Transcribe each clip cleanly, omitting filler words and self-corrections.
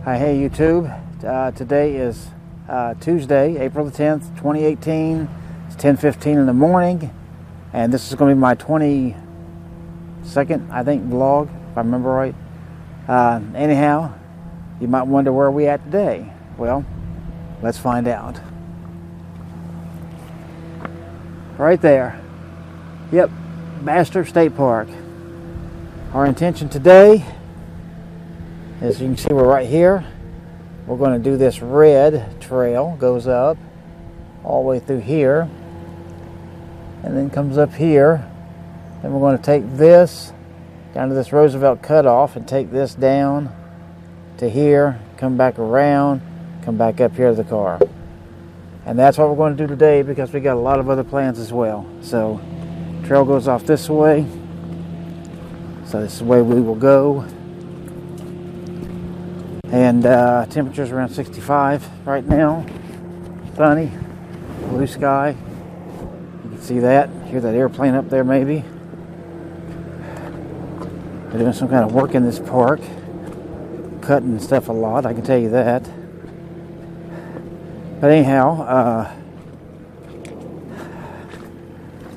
Hi, hey YouTube. Today is Tuesday, April the 10th, 2018. It's 10:15 in the morning, and this is going to be my 22nd, I think, vlog, if I remember right. Anyhow, you might wonder where we at today. Well, let's find out. Right there. Yep, Bastrop State Park. Our intention today, as you can see, we're right here. We're going to do this red trail, goes up all the way through here, and then comes up here. Then we're going to take this down to this Roosevelt cutoff and take this down to here, come back around, come back up here to the car. And that's what we're going to do today, because we got a lot of other plans as well. So, trail goes off this way. So this is the way we will go. And temperature's around 65 right now. Sunny, blue sky. You can see that. Hear that airplane up there maybe. They're doing some kind of work in this park. Cutting stuff a lot, I can tell you that. But anyhow,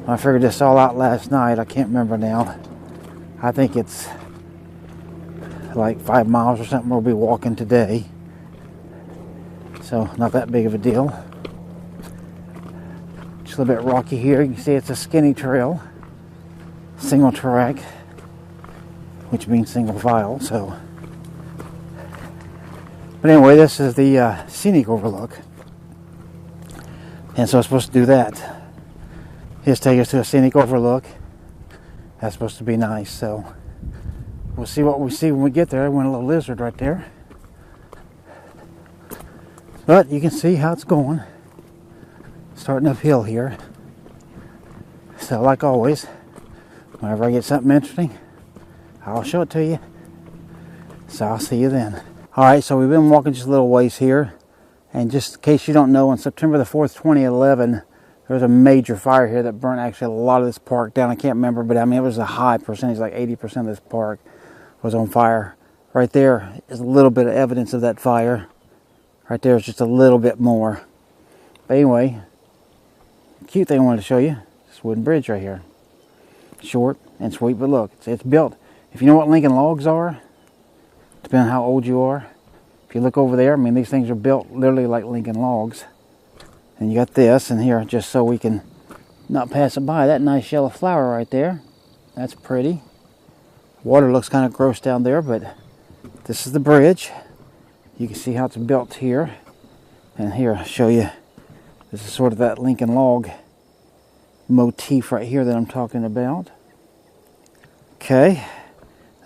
I figured this all out last night. I can't remember now. I think it's like 5 miles or something we'll be walking today. So not that big of a deal. Just a little bit rocky here. You can see it's a skinny trail. Single track, which means single file. So, but anyway, this is the scenic overlook. And so it's supposed to do that. Just take us to a scenic overlook. That's supposed to be nice, so we'll see what we see when we get there. I went a little lizard right there. But you can see how it's going. Starting uphill here. So like always, whenever I get something interesting, I'll show it to you. So I'll see you then. Alright, so we've been walking just a little ways here. And just in case you don't know, on September the 4th, 2011, there was a major fire here that burnt actually a lot of this park down. I can't remember, but I mean, it was a high percentage, like 80% of this park was on fire. Right there is a little bit of evidence of that fire. Right there is just a little bit more. But anyway, cute thing I wanted to show you, this wooden bridge right here. Short and sweet, but look, it's built. If you know what Lincoln logs are, depending on how old you are, if you look over there, I mean, these things are built literally like Lincoln logs. And you got this in here just so we can not pass it by. That nice yellow flower right there. That's pretty. Water looks kind of gross down there, but this is the bridge. You can see how it's built here. And here, I'll show you. This is sort of that Lincoln log motif right here that I'm talking about. Okay.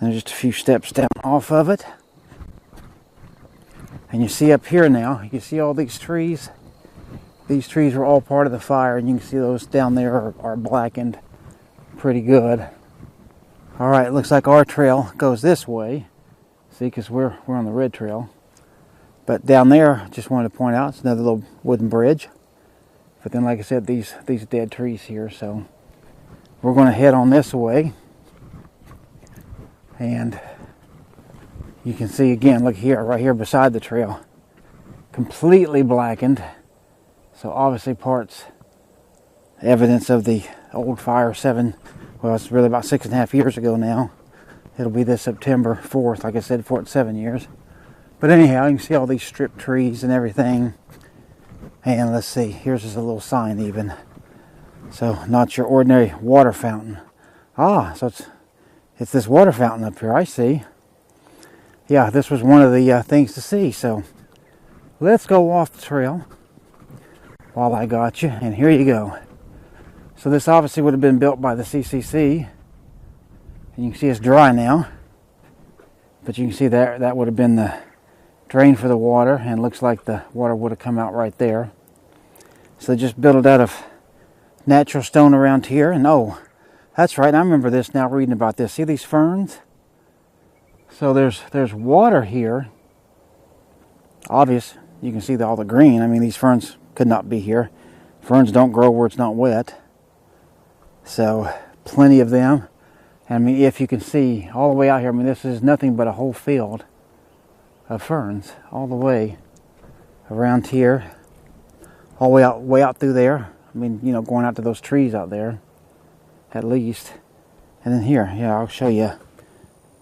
And just a few steps down off of it. And you see up here now, you can see all these trees. These trees were all part of the fire, and you can see those down there are blackened pretty good. Alright, it looks like our trail goes this way. See, because we're on the red trail. But down there, just wanted to point out, it's another little wooden bridge. But then, like I said, these dead trees here. So we're going to head on this way. And you can see again, look here, right here beside the trail. Completely blackened. So obviously evidence of the old fire well, it's really about 6.5 years ago now. It'll be this September 4th, like I said, 7 years. But anyhow, you can see all these stripped trees and everything. And let's see, here's just a little sign even. So, not your ordinary water fountain. Ah, so it's this water fountain up here, I see. Yeah, this was one of the things to see. So, let's go off the trail while I got you, and here you go. So this obviously would have been built by the CCC, and you can see it's dry now, but you can see that would have been the drain for the water, and it looks like the water would have come out right there. So they just built it out of natural stone around here, and oh, that's right, I remember this now, reading about this. See these ferns? So there's water here. Obvious, you can see all the green. I mean, these ferns could not be here. Ferns don't grow where it's not wet. So, plenty of them. I mean, if you can see all the way out here, I mean, this is nothing but a whole field of ferns all the way around here, all the way out through there. I mean, you know, going out to those trees out there, at least. And then here, yeah, I'll show you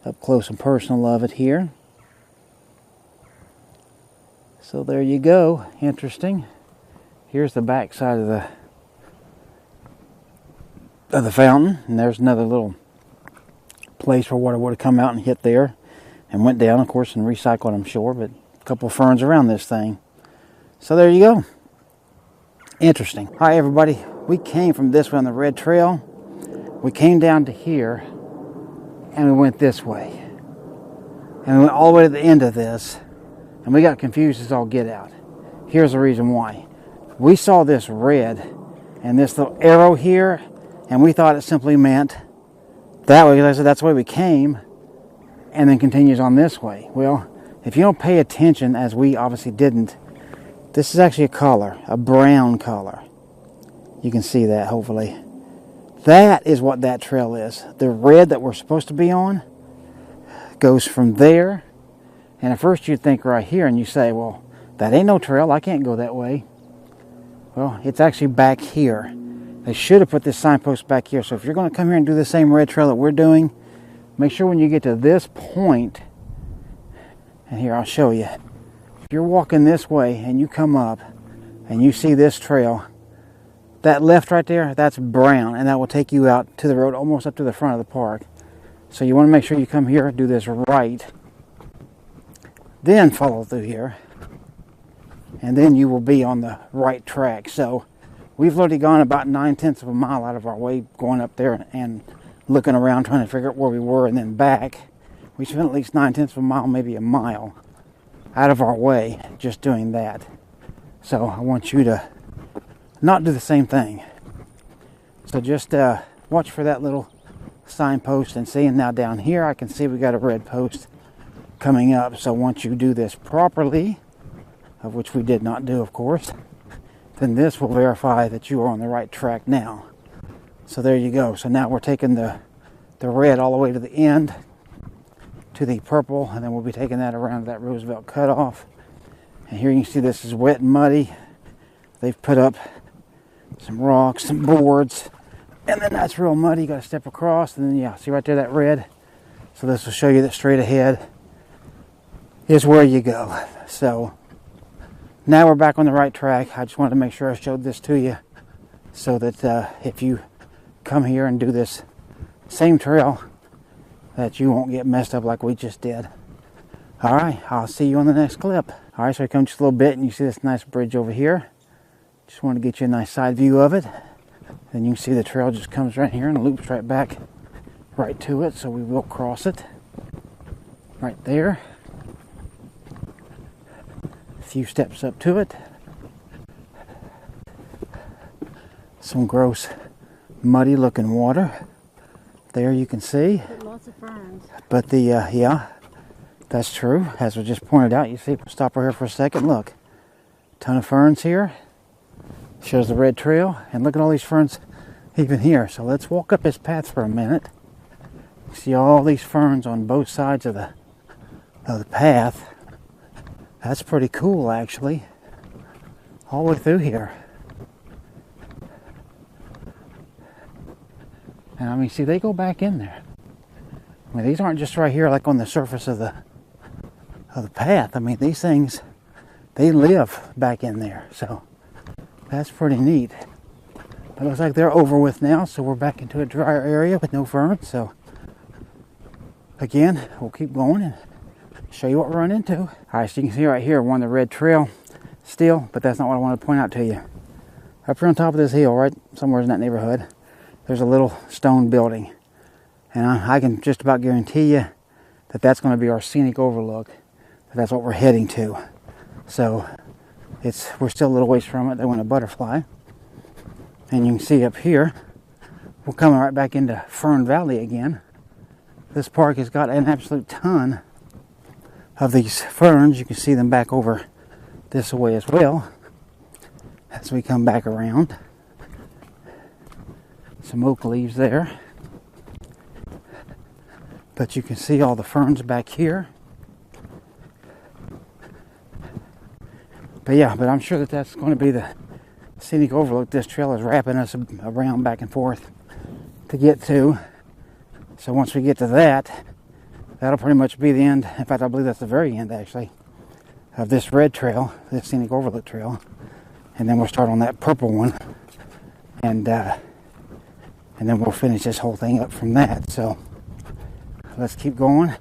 up close and personal of it here. So there you go. Interesting. Here's the back side of the fountain, and there's another little place where water would have come out and hit there and went down, of course, and recycled, I'm sure, but a couple of ferns around this thing. So there you go. Interesting. Hi everybody. We came from this way on the red trail. We came down to here and we went this way. And we went all the way to the end of this, and we got confused as all get out. Here's the reason why. We saw this red and this little arrow here, and we thought it simply meant that way, because I said that's the way we came, and then continues on this way. Well, if you don't pay attention, as we obviously didn't, this is actually a color, a brown color. You can see that, hopefully. That is what that trail is. The red that we're supposed to be on goes from there, and at first you'd think right here, and you say, well, that ain't no trail, I can't go that way. Well, it's actually back here. They should have put this signpost back here. So if you're going to come here and do the same red trail that we're doing, make sure when you get to this point, and here I'll show you. If you're walking this way and you come up and you see this trail, that left right there, that's brown, and that will take you out to the road almost up to the front of the park. So you want to make sure you come here, do this right, then follow through here, and then you will be on the right track. So we've already gone about 9/10 of a mile out of our way going up there and looking around trying to figure out where we were, and then back. We spent at least 9/10 of a mile, maybe a mile out of our way just doing that. So I want you to not do the same thing. So just watch for that little signpost and see. And now down here I can see we got a red post coming up. So once you do this properly, of which we did not do, of course, then this will verify that you are on the right track now. So there you go. So now we're taking the red all the way to the end, to the purple, and then we'll be taking that around to that Roosevelt cutoff. And here you can see this is wet and muddy. They've put up some rocks, some boards, and then that's real muddy. You got to step across, and then yeah, see right there that red. So this will show you that straight ahead is where you go. So now we're back on the right track. I just wanted to make sure I showed this to you so that if you come here and do this same trail, that you won't get messed up like we just did. All right, I'll see you on the next clip. All right, so I come just a little bit and you see this nice bridge over here. Just want to get you a nice side view of it. Then you can see the trail just comes right here and loops right back right to it. So we will cross it right there. A few steps up to it. Some gross, muddy looking water. There you can see. Lots of ferns. But the, yeah, that's true. As we just pointed out, you see, we'll stop right here for a second. Look, ton of ferns here. Shows the red trail. And look at all these ferns even here. So let's walk up this path for a minute. See all these ferns on both sides of the path. That's pretty cool, actually. All the way through here. And I mean, see, they go back in there. I mean, these aren't just right here like on the surface of the path. I mean, these things, they live back in there. So that's pretty neat. But it looks like they're over with now, so we're back into a drier area with no ferns. So again, we'll keep going and show you what we run into. All right, so you can see right here, we're on the red trail still, but that's not what I want to point out to you. Up here on top of this hill, right somewhere in that neighborhood, there's a little stone building. And I can just about guarantee you that that's going to be our scenic overlook. That's what we're heading to. So we're still a little ways from it. They went a butterfly. And you can see up here, we're coming right back into Fern Valley again. This park has got an absolute ton of these ferns. You can see them back over this way as well as we come back around. Some oak leaves there. But you can see all the ferns back here. But yeah, but I'm sure that that's going to be the scenic overlook this trail is wrapping us around back and forth to get to. So once we get to that, that'll pretty much be the end. In fact, I believe that's the very end, actually, of this red trail, this scenic overlook trail. And then we'll start on that purple one, and then we'll finish this whole thing up from that. So let's keep going,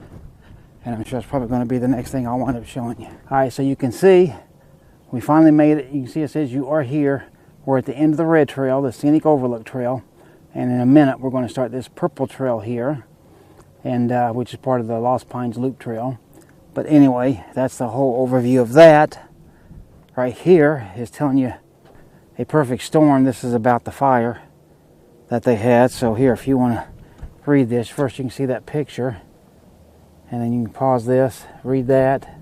and I'm sure it's probably going to be the next thing I'll wind up showing you. All right, so you can see we finally made it. You can see it says you are here. We're at the end of the red trail, the scenic overlook trail, and in a minute we're going to start this purple trail here, and which is part of the Lost Pines Loop Trail. But anyway, that's the whole overview of that. Right here is telling you a perfect storm. This is about the fire that they had. So here, if you want to read this, first you can see that picture, and then you can pause this, read that.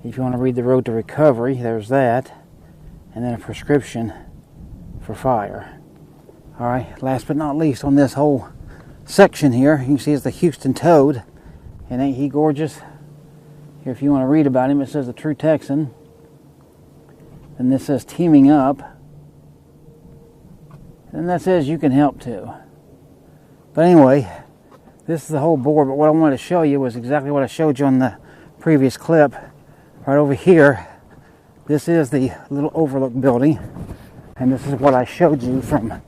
If you want to read the road to recovery, there's that, and then a prescription for fire. All right, last but not least, on this whole section here, you can see it's the Houston Toad, and ain't he gorgeous? Here, if you want to read about him, it says the true Texan. And this says teaming up. And that says you can help too. But anyway, this is the whole board. But what I wanted to show you was exactly what I showed you on the previous clip. Right over here, this is the little overlook building. And this is what I showed you from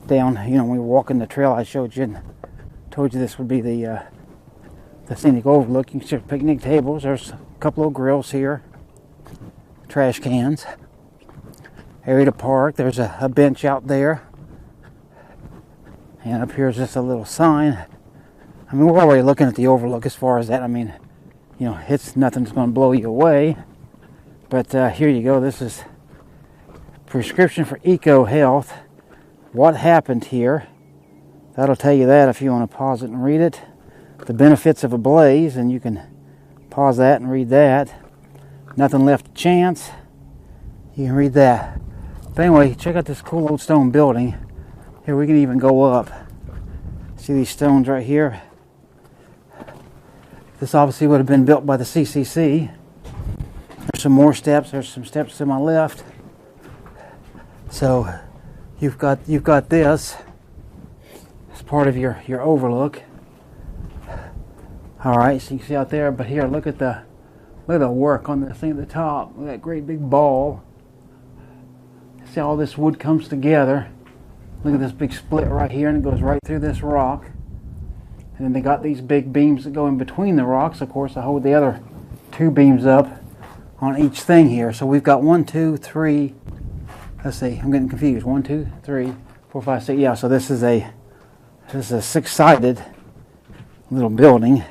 down, you know, when we were walking the trail. I showed you and told you this would be the scenic overlook. You can see picnic tables. There's a couple of grills here. Trash cans. Area to park. There's a bench out there. And up here is just a little sign. I mean, we're already looking at the overlook as far as that. I mean, you know, it's nothing's going to blow you away. But here you go. This is prescription for eco health. What happened here? That'll tell you that if you want to pause it and read it. The benefits of a blaze, and you can pause that and read that. Nothing left to chance. You can read that. But anyway, check out this cool old stone building. Here, we can even go up. See these stones right here? This obviously would have been built by the CCC. There's some more steps. There's some steps to my left. So you've got this as part of your overlook. All right, so you can see out there. But here, look at the work on this thing at the top. Look at that great big ball. See how all this wood comes together. Look at this big split right here, and it goes right through this rock. And then they got these big beams that go in between the rocks. Of course, I hold the other two beams up on each thing here. So we've got 1, 2, 3. Let's see, I'm getting confused. 1, 2, 3, 4, 5, 6. Yeah, so this is a 6-sided little building.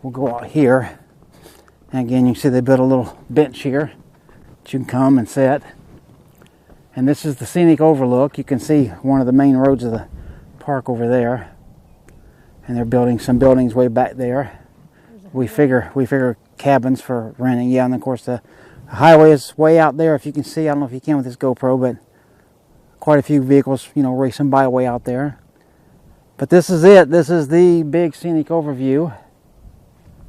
We'll go out here. And again, you can see they built a little bench here that you can come and sit. And this is the scenic overlook. You can see one of the main roads of the park over there. And they're building some buildings way back there. We figure cabins for renting. Yeah, and of course the highway is way out there. If you can see, I don't know if you can with this GoPro, but quite a few vehicles, you know, racing by way out there. But this is it. This is the big scenic overview.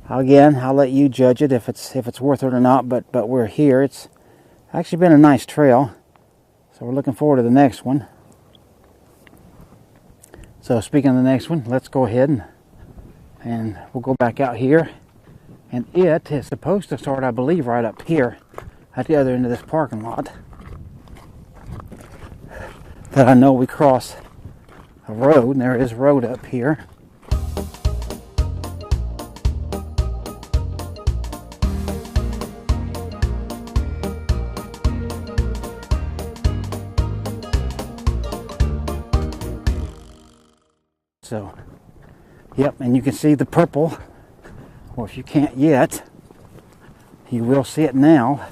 Again, I'll let you judge it if it's worth it or not. But we're here. It's actually been a nice trail. So we're looking forward to the next one. So speaking of the next one, let's go ahead and we'll go back out here. And it is supposed to start, I believe, right up here at the other end of this parking lot. That I know we cross a road, and there is a road up here. So, yep, and you can see the purple, or if you can't yet, you will see it now.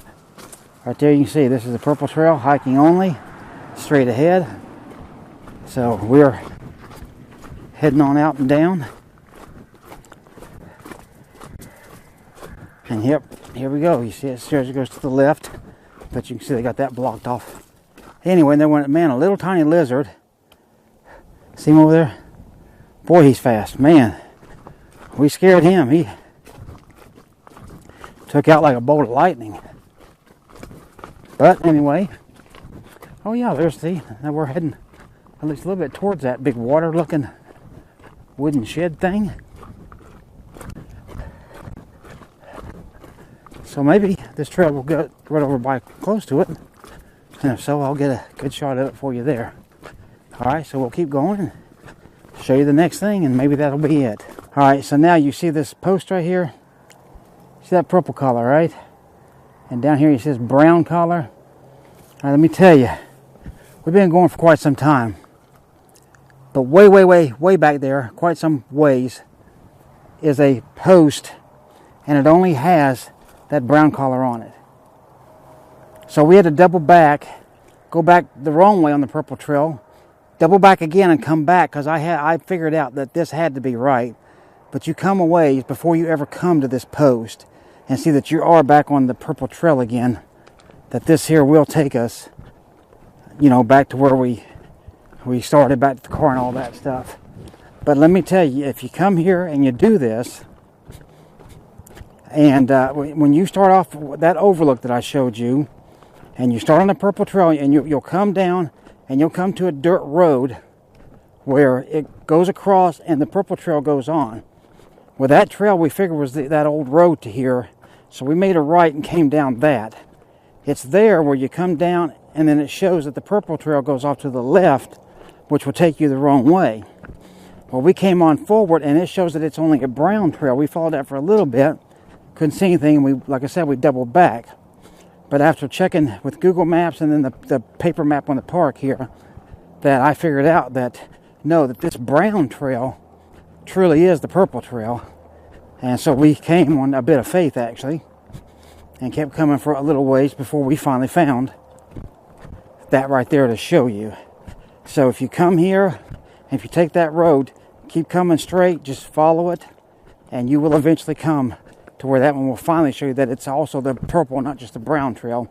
Right there you can see this is the purple trail, hiking only, straight ahead. So we're heading on out and down. And yep, here we go. You see it goes to the left, but you can see they got that blocked off. Anyway, there went, man, a little tiny lizard. See him over there? Boy, he's fast. Man, we scared him. He took out like a bolt of lightning. But anyway, oh yeah, there's the, now we're heading at least a little bit towards that big water looking wooden shed thing. So maybe this trail will go right over by close to it. And if so, I'll get a good shot of it for you there. Alright, so we'll keep going and show you the next thing, and maybe that'll be it. Alright, so now you see this post right here? See that purple color, right? And down here it says brown color. Alright, let me tell you, we've been going for quite some time. But way back there, quite some ways, is a post, and it only has that brown color on it. So we had to double back, go back the wrong way on the purple trail, double back again and come back, because I figured out that this had to be right. But you come a ways before you ever come to this post and see that you are back on the purple trail again, that this here will take us, you know, back to where we started, back to the car and all that stuff. But let me tell you, if you come here and you do this, and when you start off with that overlook that I showed you, and you start on the purple trail, and you'll come down and you'll come to a dirt road where it goes across and the purple trail goes on. Well, that trail we figured was that old road to here, so we made a right and came down that. It's there where you come down, and then it shows that the purple trail goes off to the left, which will take you the wrong way. Well, we came on forward, and it shows that it's only a brown trail. We followed that for a little bit, couldn't see anything, and we, like I said, we doubled back. But after checking with Google Maps and then the paper map on the park here, that I figured out that no, that this brown trail truly is the purple trail. And so we came on a bit of faith, actually, and kept coming for a little ways before we finally found that right there to show you. So if you come here, and if you take that road, keep coming straight, just follow it, and you will eventually come to where that one will finally show you that it's also the purple, not just the brown trail.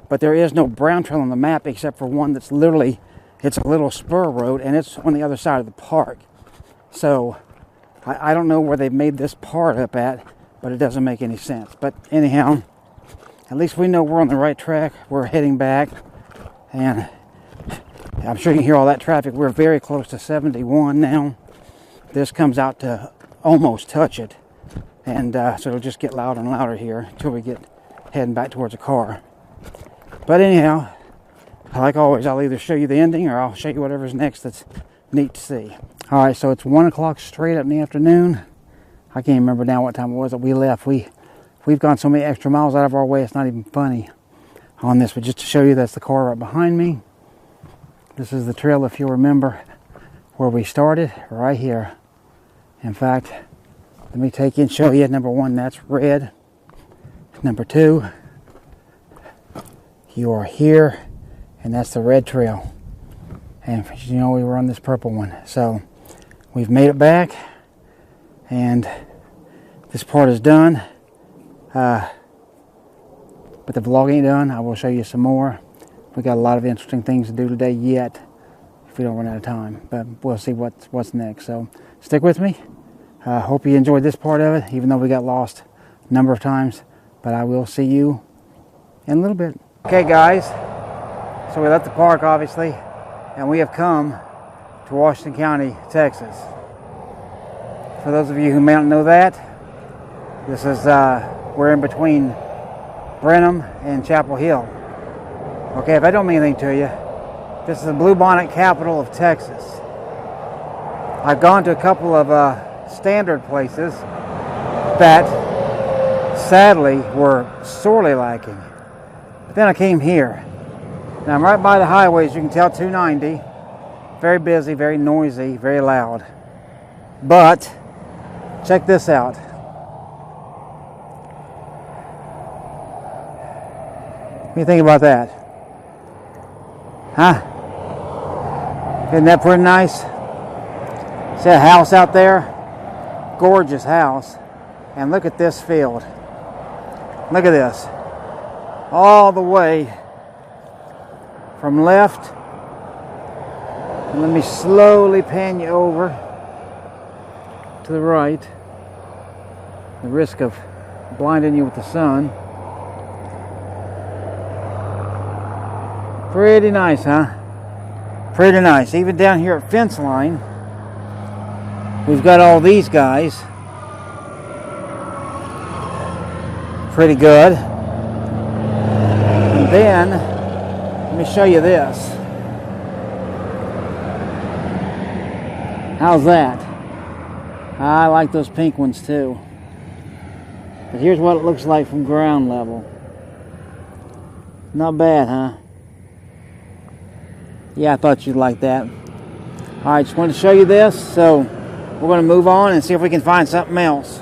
But there is no brown trail on the map except for one that's literally, it's a little spur road, and it's on the other side of the park. So I don't know where they've made this part up at, but it doesn't make any sense. But anyhow, at least we know we're on the right track. We're heading back, and I'm sure you can hear all that traffic. We're very close to 71 now. This comes out to almost touch it. And so it'll just get louder and louder here until we get heading back towards the car. But anyhow, like always, I'll either show you the ending or I'll show you whatever's next that's neat to see. Alright, so it's 1 o'clock straight up in the afternoon. I can't remember now what time it was that we left. We've gone so many extra miles out of our way, it's not even funny on this. But just to show you, that's the car right behind me. This is the trail, if you'll remember, where we started, right here. In fact, let me take you and show you. Number one, that's red. Number two, you are here, and that's the red trail. And you know, we were on this purple one. So we've made it back, and this part is done. But the vlog ain't done. I will show you some more. We got a lot of interesting things to do today yet, if we don't run out of time. But we'll see what's next. So stick with me. Hope you enjoyed this part of it, even though we got lost a number of times. But I will see you in a little bit. Okay, guys. So we left the park, obviously, and we have come to Washington County, Texas. For those of you who may not know that, this is we're in between Brenham and Chapel Hill. Okay, if I don't mean anything to you, this is the Bluebonnet capital of Texas. I've gone to a couple of standard places that sadly were sorely lacking. But then I came here. Now I'm right by the highway, as you can tell, 290. Very busy, very noisy, very loud. But check this out. What do you think about that? Huh? Isn't that pretty nice? See that house out there? Gorgeous house. And look at this field. Look at this. All the way from left. And let me slowly pan you over to the right. The risk of blinding you with the sun. Pretty nice, huh? Pretty nice. Even down here at fence line, we've got all these guys. Pretty good. And then, let me show you this. How's that? I like those pink ones too. But here's what it looks like from ground level. Not bad, huh? Yeah, I thought you'd like that. Alright, just wanted to show you this, so we're going to move on and see if we can find something else.